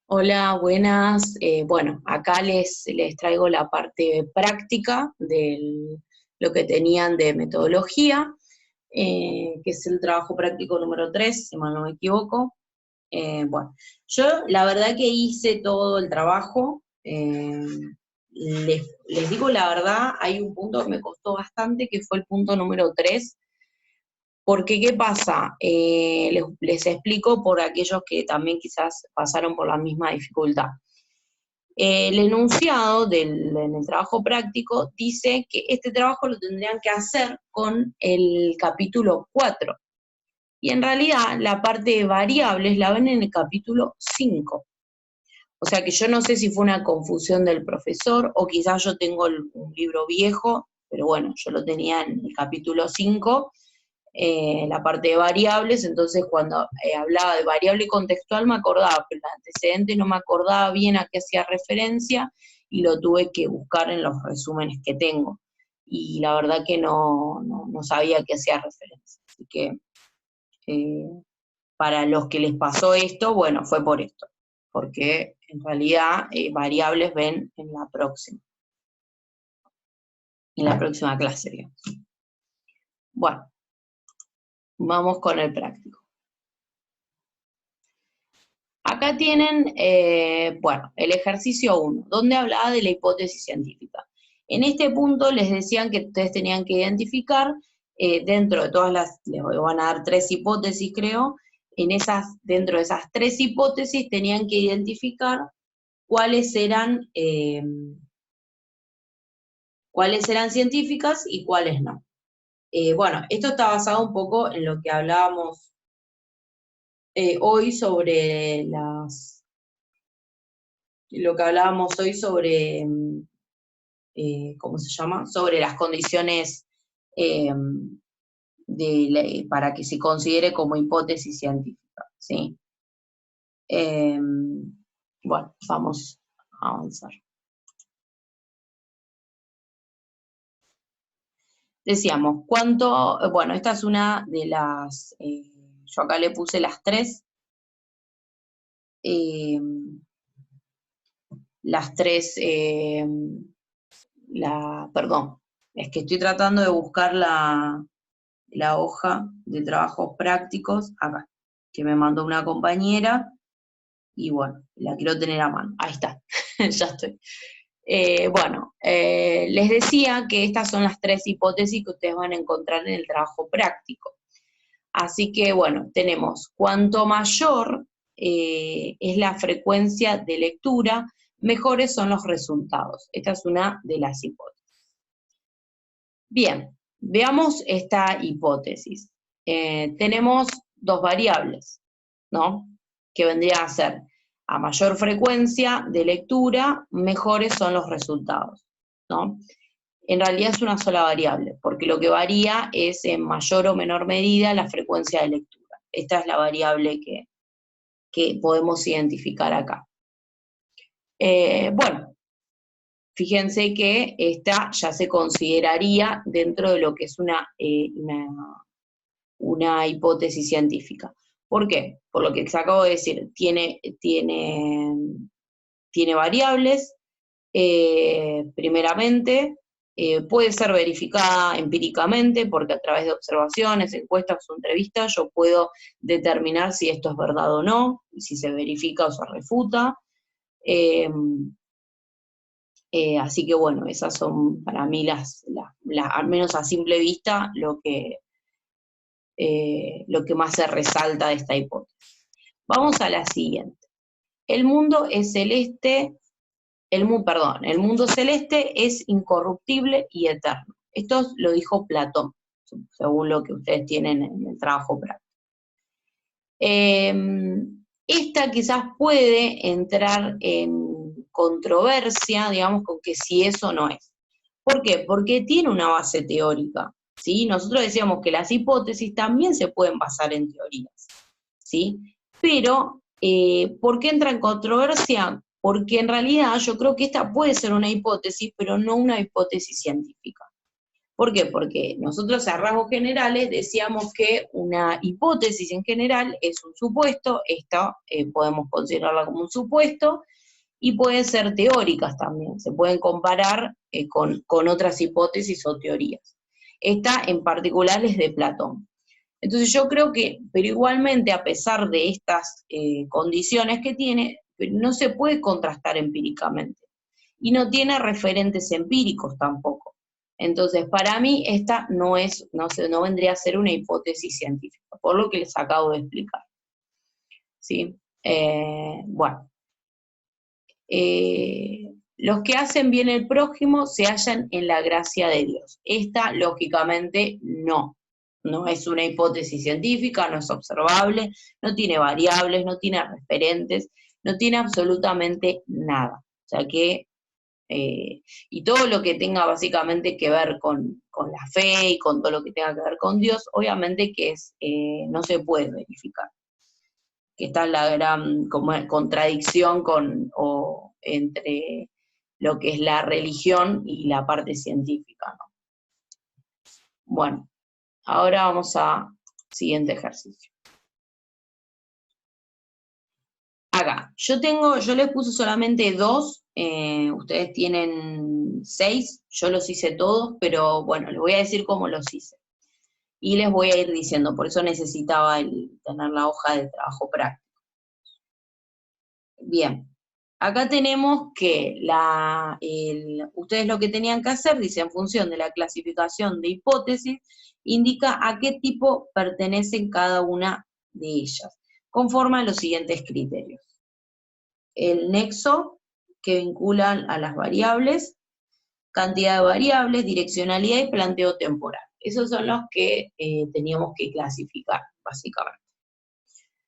Hola, buenas. Bueno, acá les traigo la parte práctica de lo que tenían de metodología, que es el trabajo práctico número 3, si mal no me equivoco. Bueno, yo la verdad que hice todo el trabajo. Les digo la verdad, hay un punto que me costó bastante, que fue el punto número 3. Porque, ¿qué pasa? Les explico por aquellos que también quizás pasaron por la misma dificultad. El enunciado en el trabajo práctico dice que este trabajo lo tendrían que hacer con el capítulo 4. Y en realidad la parte de variables la ven en el capítulo 5. O sea que yo no sé si fue una confusión del profesor o quizás yo tengo un libro viejo, pero bueno, yo lo tenía en el capítulo 5, la parte de variables. Entonces cuando hablaba de variable contextual me acordaba, pero el antecedente no me acordaba bien a qué hacía referencia y lo tuve que buscar en los resúmenes que tengo. Y la verdad que no sabía a qué hacía referencia. Así que eh, para los que les pasó esto, bueno, fue por esto, porque en realidad variables ven en la próxima clase, digamos. Bueno, vamos con el práctico. Acá tienen, bueno, el ejercicio 1, donde hablaba de la hipótesis científica. En este punto les decían que ustedes tenían que identificar, dentro de todas les van a dar 3 hipótesis, creo, dentro de esas 3 hipótesis tenían que identificar cuáles eran científicas y cuáles no. Bueno, esto está basado un poco en lo que hablábamos hoy sobre ¿cómo se llama? Sobre las condiciones eh, para que se considere como hipótesis científica, ¿sí? Bueno, vamos a avanzar. Decíamos, bueno, esta es una de yo acá le puse las 3, perdón, es que estoy tratando de buscar la hoja de trabajos prácticos acá, que me mandó una compañera, y bueno, la quiero tener a mano. Ahí está, ya estoy. Bueno, les decía que estas son las 3 hipótesis que ustedes van a encontrar en el trabajo práctico. Así que bueno, tenemos cuanto mayor es la frecuencia de lectura, mejores son los resultados. Esta es una de las hipótesis. Bien, veamos esta hipótesis. Tenemos 2 variables, ¿no? Que vendría a ser, a mayor frecuencia de lectura, mejores son los resultados, ¿no? En realidad es una sola variable, porque lo que varía es en mayor o menor medida la frecuencia de lectura. Esta es la variable que podemos identificar acá. Bueno, fíjense que esta ya se consideraría dentro de lo que es una hipótesis científica. ¿Por qué? Por lo que se acabo de decir, tiene variables, primeramente, puede ser verificada empíricamente, porque a través de observaciones, encuestas o entrevistas, yo puedo determinar si esto es verdad o no, si se verifica o se refuta. Así que bueno, esas son para mí al menos a simple vista, lo que más se resalta de esta hipótesis. Vamos a la siguiente. El mundo celeste es incorruptible y eterno. Esto lo dijo Platón, según lo que ustedes tienen en el trabajo práctico. Esta quizás puede entrar en controversia, digamos, con que si eso no es. ¿Por qué? Porque tiene una base teórica, ¿sí? Nosotros decíamos que las hipótesis también se pueden basar en teorías, ¿sí? Pero, ¿por qué entra en controversia? Porque en realidad yo creo que esta puede ser una hipótesis, pero no una hipótesis científica. ¿Por qué? Porque nosotros a rasgos generales decíamos que una hipótesis en general es un supuesto, esta podemos considerarla como un supuesto, y pueden ser teóricas también, se pueden comparar con otras hipótesis o teorías. Esta en particular es de Platón. Entonces yo creo que, pero igualmente a pesar de estas condiciones que tiene, no se puede contrastar empíricamente. Y no tiene referentes empíricos tampoco. Entonces, para mí, esta no vendría a ser una hipótesis científica, por lo que les acabo de explicar. ¿Sí? Bueno. Los que hacen bien el prójimo se hallan en la gracia de Dios. Esta, lógicamente, no es una hipótesis científica, no es observable, no tiene variables, no tiene referentes, no tiene absolutamente nada. O sea que, y todo lo que tenga básicamente que ver con la fe y con todo lo que tenga que ver con Dios, obviamente que no se puede verificar. Que está la gran contradicción entre lo que es la religión y la parte científica, ¿no? Bueno, ahora vamos a siguiente ejercicio. Acá, yo les puse solamente 2, ustedes tienen 6, yo los hice todos, pero bueno, les voy a decir cómo los hice. Y les voy a ir diciendo, por eso necesitaba tener la hoja de trabajo práctico. Bien, acá tenemos que ustedes lo que tenían que hacer, dice, en función de la clasificación de hipótesis, indica a qué tipo pertenecen cada una de ellas, conforme a los siguientes criterios. El nexo que vinculan a las variables, cantidad de variables, direccionalidad y planteo temporal. Esos son los que teníamos que clasificar, básicamente,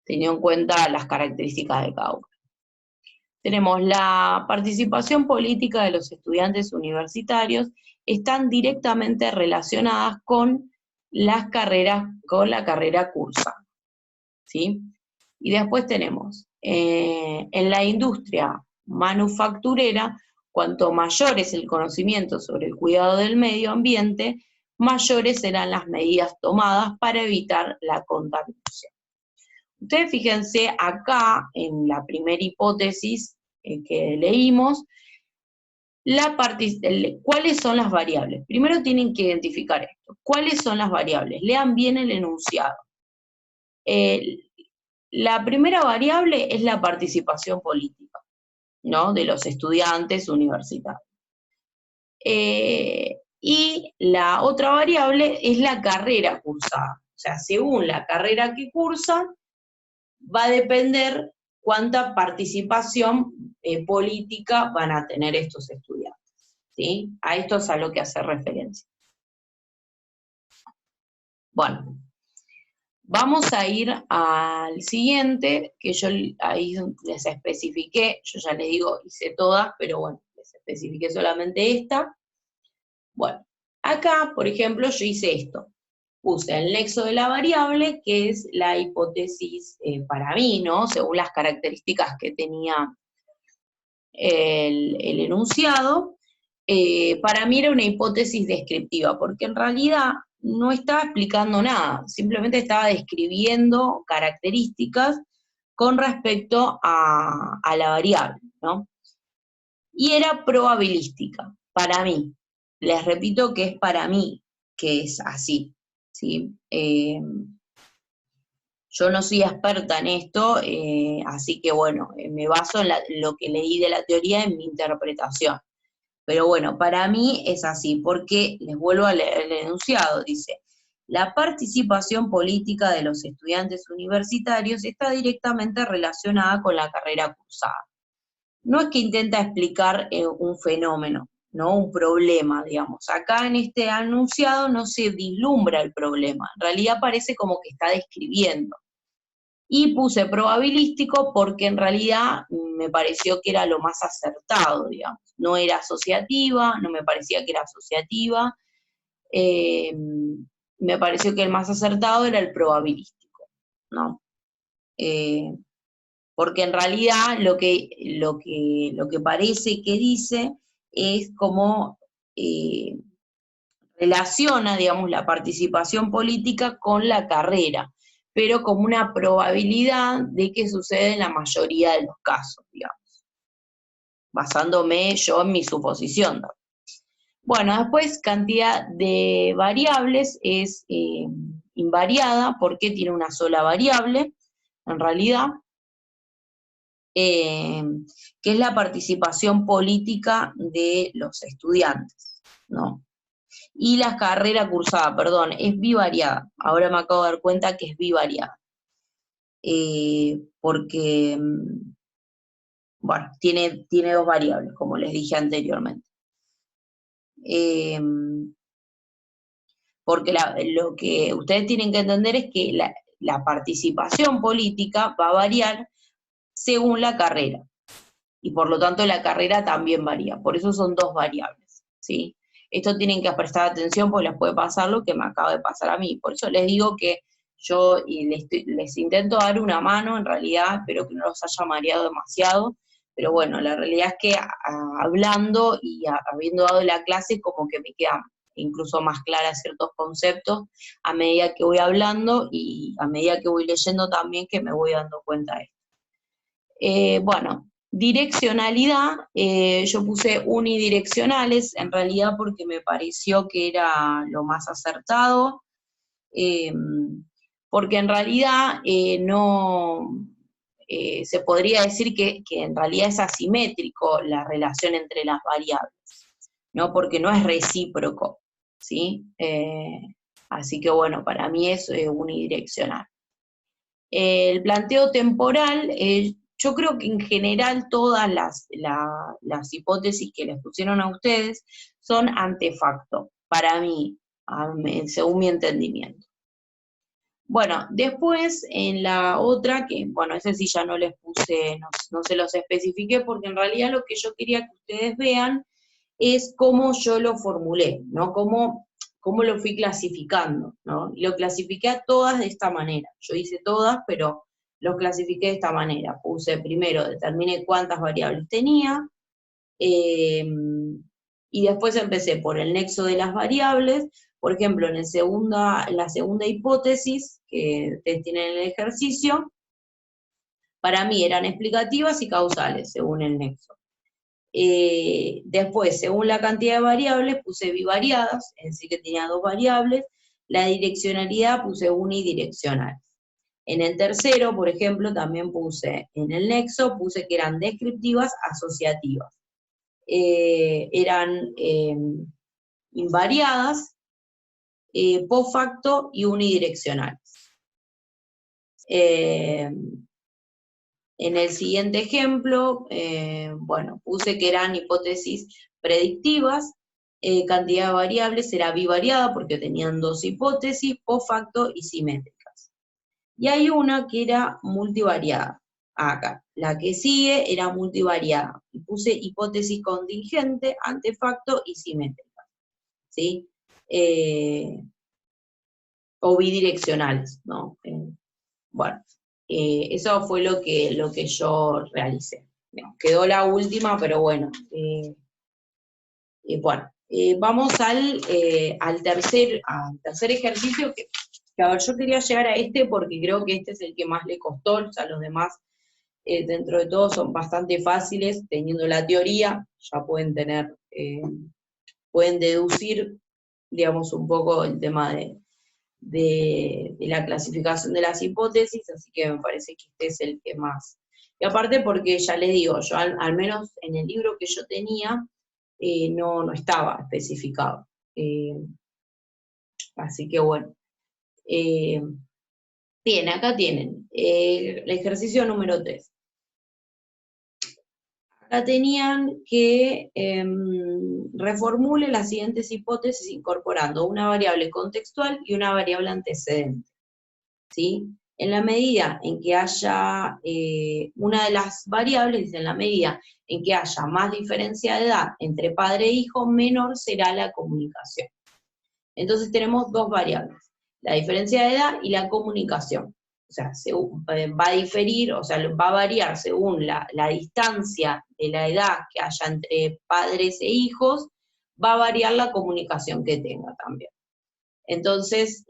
teniendo en cuenta las características de cada uno. Tenemos la participación política de los estudiantes universitarios, están directamente relacionadas con la carrera cursada, ¿sí? Y después tenemos, en la industria manufacturera, cuanto mayor es el conocimiento sobre el cuidado del medio ambiente, mayores serán las medidas tomadas para evitar la contaminación. Ustedes fíjense acá, en la primera hipótesis que leímos, ¿cuáles son las variables? Primero tienen que identificar esto. ¿Cuáles son las variables? Lean bien el enunciado. La primera variable es la participación política, ¿no? De los estudiantes universitarios. Y la otra variable es la carrera cursada. O sea, según la carrera que cursan, va a depender cuánta participación política van a tener estos estudiantes, ¿sí? A esto es a lo que hace referencia. Bueno, vamos a ir al siguiente, que yo ahí les especifiqué, yo ya les digo, hice todas, pero bueno, les especifiqué solamente esta. Bueno, acá, por ejemplo, yo hice esto. Puse el nexo de la variable, que es la hipótesis para mí, ¿no? Según las características que tenía el enunciado, para mí era una hipótesis descriptiva, porque en realidad no estaba explicando nada, simplemente estaba describiendo características con respecto a la variable, ¿no? Y era probabilística, para mí. Les repito que es para mí, que es así, ¿sí? Yo no soy experta en esto, así que bueno, me baso en lo que leí de la teoría en mi interpretación. Pero bueno, para mí es así, porque les vuelvo a leer el enunciado, dice, la participación política de los estudiantes universitarios está directamente relacionada con la carrera cursada. No es que intenta explicar un fenómeno, ¿no? Un problema, digamos. Acá en este enunciado no se vislumbra el problema, en realidad parece como que está describiendo. Y puse probabilístico porque en realidad me pareció que era lo más acertado, digamos. No era asociativa, no me parecía que era asociativa, me pareció que el más acertado era el probabilístico, ¿no? Porque en realidad lo que parece que dice es como relaciona, digamos, la participación política con la carrera, pero como una probabilidad de que suceda en la mayoría de los casos, digamos, basándome yo en mi suposición. Bueno, después cantidad de variables es invariada porque tiene una sola variable, en realidad, que es la participación política de los estudiantes, ¿no? Y la carrera cursada, perdón, es bivariada. Ahora me acabo de dar cuenta que es bivariada. Porque, bueno, tiene dos variables, como les dije anteriormente. Porque lo que ustedes tienen que entender es que la participación política va a variar según la carrera, y por lo tanto la carrera también varía, por eso son dos variables, ¿sí? Esto tienen que prestar atención porque les puede pasar lo que me acaba de pasar a mí, por eso les digo que yo les intento dar una mano, en realidad espero que no los haya mareado demasiado, pero bueno, la realidad es que hablando y habiendo dado la clase como que me quedan incluso más claras ciertos conceptos a medida que voy hablando y a medida que voy leyendo también que me voy dando cuenta de esto. Bueno, direccionalidad, yo puse unidireccionales, en realidad porque me pareció que era lo más acertado, porque en realidad no, se podría decir que en realidad es asimétrico la relación entre las variables, ¿no? Porque no es recíproco, ¿sí? Así que bueno, para mí es unidireccional. El planteo temporal, yo creo que en general todas las hipótesis que les pusieron a ustedes son antefacto, para mí, según mi entendimiento. Bueno, después en la otra, que bueno, ese sí ya no les puse, no se los especifiqué, porque en realidad lo que yo quería que ustedes vean es cómo yo lo formulé, ¿no? Cómo lo fui clasificando, ¿no? Y lo clasifiqué a todas de esta manera. Yo hice todas, pero los clasifiqué de esta manera. Puse primero, determiné cuántas variables tenía, y después empecé por el nexo de las variables. Por ejemplo, en la segunda hipótesis que ustedes tienen en el ejercicio, para mí eran explicativas y causales, según el nexo. Después, según la cantidad de variables, puse bivariadas, es decir, que tenía dos variables. La direccionalidad puse unidireccionales. En el tercero, por ejemplo, también puse, en el nexo, puse que eran descriptivas asociativas. Eran invariadas, post facto y unidireccionales. En el siguiente ejemplo, bueno, puse que eran hipótesis predictivas, cantidad de variables era bivariada porque tenían dos hipótesis, post facto y simétricas. Y hay una que era multivariada, acá. La que sigue era multivariada, y puse hipótesis contingente, antefacto y simétrica, ¿sí? O bidireccionales, ¿no? Bueno. Eso fue lo que yo realicé. Quedó la última, pero bueno. Bueno, vamos al tercer ejercicio, que a ver, yo quería llegar a este porque creo que este es el que más le costó, o sea, los demás, dentro de todo, son bastante fáciles, teniendo la teoría, ya pueden pueden deducir, digamos, un poco el tema de la clasificación de las hipótesis, así que me parece que este es el que más. Y aparte porque ya les digo, yo al menos en el libro que yo tenía, no estaba especificado. Así que bueno. Bien, acá tienen el ejercicio número 3. Acá tenían que reformule las siguientes hipótesis incorporando una variable contextual y una variable antecedente, ¿sí? En la medida en que haya una de las variables, en la medida en que haya más diferencia de edad entre padre e hijo, menor será la comunicación. Entonces tenemos dos variables, la diferencia de edad y la comunicación. O sea, va a diferir, o sea, va a variar según la distancia de la edad que haya entre padres e hijos, va a variar la comunicación que tenga también. Entonces,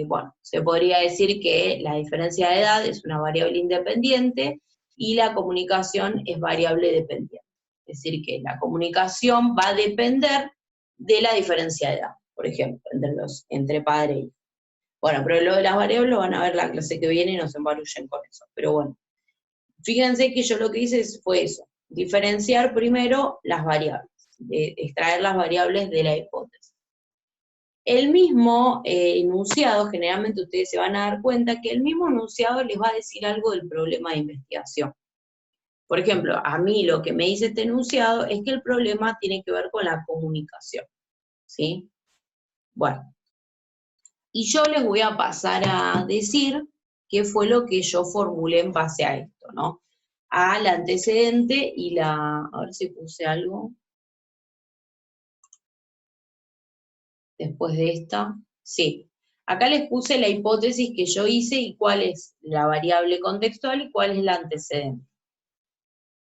bueno, se podría decir que la diferencia de edad es una variable independiente y la comunicación es variable dependiente. Es decir, que la comunicación va a depender de la diferencia de edad, por ejemplo, entre padre e hijo. Bueno, pero lo de las variables lo van a ver la clase que viene y no se embarullen con eso. Pero bueno, fíjense que yo lo que hice fue eso, diferenciar primero las variables, extraer las variables de la hipótesis. El mismo enunciado, generalmente ustedes se van a dar cuenta que el mismo enunciado les va a decir algo del problema de investigación. Por ejemplo, a mí lo que me dice este enunciado es que el problema tiene que ver con la comunicación, ¿sí? Bueno, y yo les voy a pasar a decir qué fue lo que yo formulé en base a esto, ¿no? Al antecedente y a ver si puse algo después de esta, sí. Acá les puse la hipótesis que yo hice y cuál es la variable contextual y cuál es la antecedente.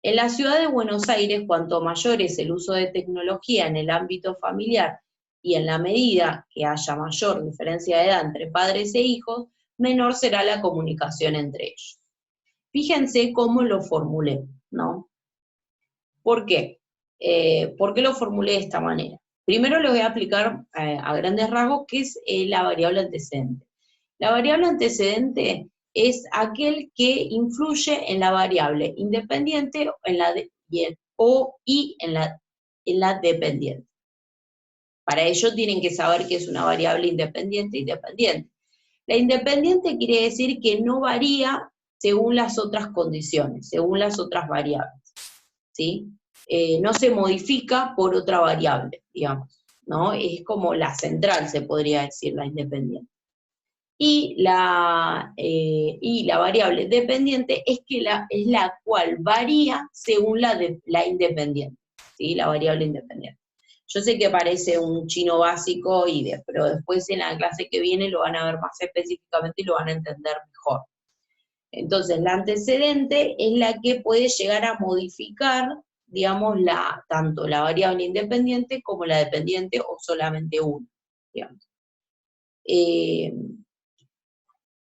En la ciudad de Buenos Aires, cuanto mayor es el uso de tecnología en el ámbito familiar y en la medida que haya mayor diferencia de edad entre padres e hijos, menor será la comunicación entre ellos. Fíjense cómo lo formulé, ¿no? ¿Por qué? ¿Por qué lo formulé de esta manera? Primero les voy a explicar a grandes rasgos qué es la variable antecedente. La variable antecedente es aquel que influye en la variable independiente en la dependiente. Para ello tienen que saber que es una variable independiente y dependiente. La independiente quiere decir que no varía según las otras condiciones, según las otras variables, ¿sí? No se modifica por otra variable, digamos, ¿no? Es como la central, se podría decir, la independiente. Y la variable dependiente es la cual varía según la independiente, ¿sí? La variable independiente. Yo sé que parece un chino básico, pero después en la clase que viene lo van a ver más específicamente y lo van a entender mejor. Entonces, la antecedente es la que puede llegar a modificar, digamos, tanto la variable independiente como la dependiente o solamente una, digamos.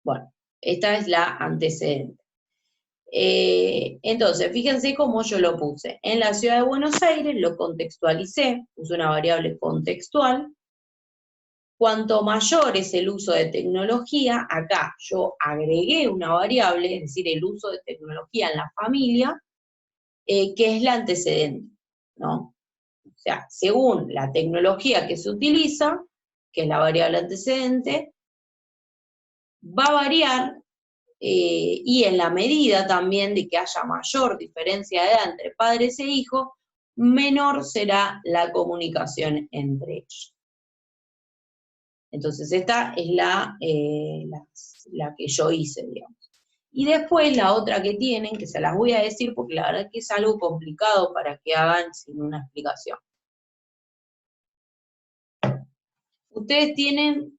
Bueno, esta es la antecedente. Entonces, fíjense cómo yo lo puse. En la ciudad de Buenos Aires lo contextualicé, puse una variable contextual. Cuanto mayor es el uso de tecnología, acá yo agregué una variable, es decir, el uso de tecnología en la familia, que es la antecedente, ¿no? O sea, según la tecnología que se utiliza, que es la variable antecedente, va a variar, y en la medida también de que haya mayor diferencia de edad entre padres e hijos, menor será la comunicación entre ellos. Entonces esta es la que yo hice, digamos. Y después la otra que tienen, que se las voy a decir porque la verdad que es algo complicado para que hagan sin una explicación. Ustedes tienen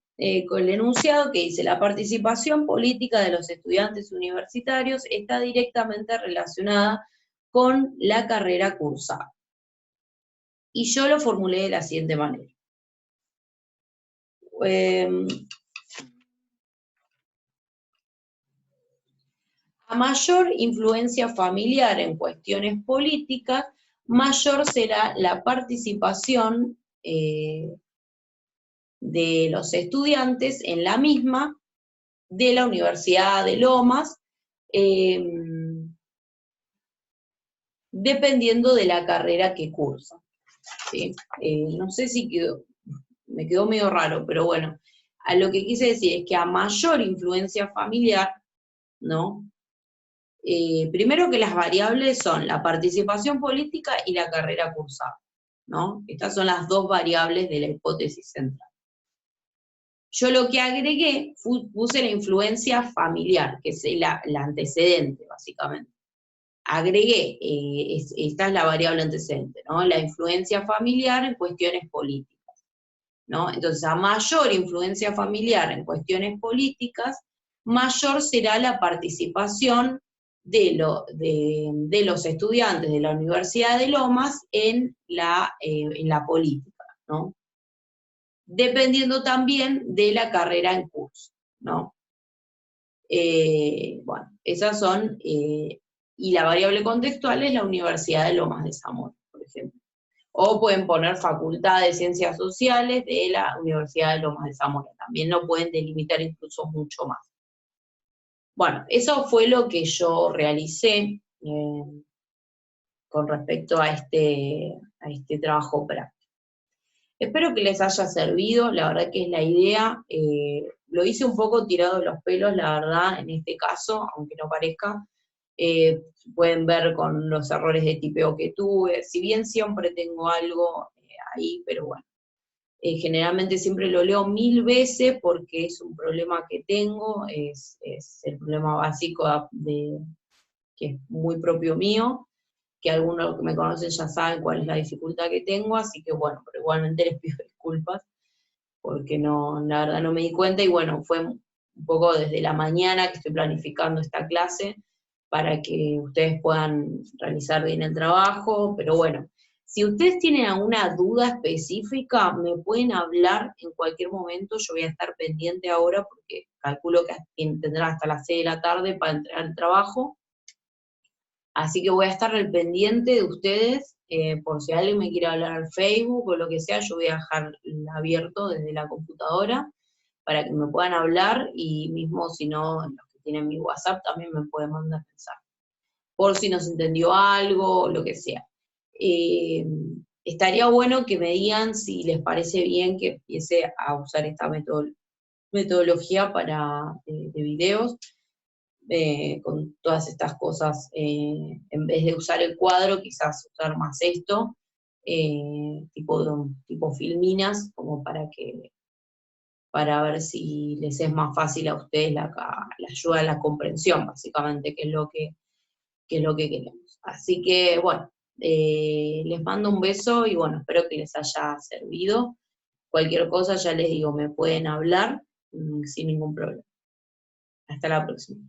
con el enunciado que dice, la participación política de los estudiantes universitarios está directamente relacionada con la carrera cursada. Y yo lo formulé de la siguiente manera. A mayor influencia familiar en cuestiones políticas, mayor será la participación de los estudiantes en la misma de la Universidad de Lomas, dependiendo de la carrera que cursa, ¿sí? No sé si me quedó medio raro, pero bueno, a lo que quise decir es que a mayor influencia familiar, ¿no? Primero que las variables son la participación política y la carrera cursada, ¿no? Estas son las dos variables de la hipótesis central. Yo lo que agregué, puse la influencia familiar, que es la antecedente, básicamente. Agregué, esta es la variable antecedente, ¿no? La influencia familiar en cuestiones políticas, ¿no? Entonces, a mayor influencia familiar en cuestiones políticas, mayor será la participación de los estudiantes de la Universidad de Lomas en la política, ¿no? Dependiendo también de la carrera en curso, ¿no? Bueno, esas son, y la variable contextual es la Universidad de Lomas de Zamora, por ejemplo. O pueden poner Facultad de Ciencias Sociales de la Universidad de Lomas de Zamora, también lo pueden delimitar incluso mucho más. Bueno, eso fue lo que yo realicé con respecto a este trabajo práctico. Espero que les haya servido, la verdad que es la idea. Lo hice un poco tirado de los pelos, la verdad, en este caso, aunque no parezca. Pueden ver con los errores de tipeo que tuve, si bien siempre tengo algo ahí, pero bueno. Generalmente siempre lo leo 1000 veces porque es un problema que tengo, es el problema básico que es muy propio mío, que algunos que me conocen ya saben cuál es la dificultad que tengo, así que bueno, pero igualmente les pido disculpas, porque no, la verdad no me di cuenta, y bueno, fue un poco desde la mañana que estoy planificando esta clase, para que ustedes puedan realizar bien el trabajo, pero bueno, si ustedes tienen alguna duda específica, me pueden hablar en cualquier momento, yo voy a estar pendiente ahora, porque calculo que tendrán hasta las 6 de la tarde para entregar el trabajo, así que voy a estar al pendiente de ustedes, por si alguien me quiere hablar al Facebook o lo que sea, yo voy a dejar abierto desde la computadora para que me puedan hablar, y mismo si no, los que tienen mi WhatsApp también me pueden mandar mensaje, por si no se entendió algo, lo que sea. Estaría bueno que me digan si les parece bien que empiece a usar esta metodología de videos, con todas estas cosas, en vez de usar el cuadro, quizás usar más esto, tipo filminas, como para ver si les es más fácil a ustedes la ayuda a la comprensión, básicamente, que es lo que queremos. Así que, bueno, les mando un beso y bueno, espero que les haya servido. Cualquier cosa, ya les digo, me pueden hablar sin ningún problema. Hasta la próxima.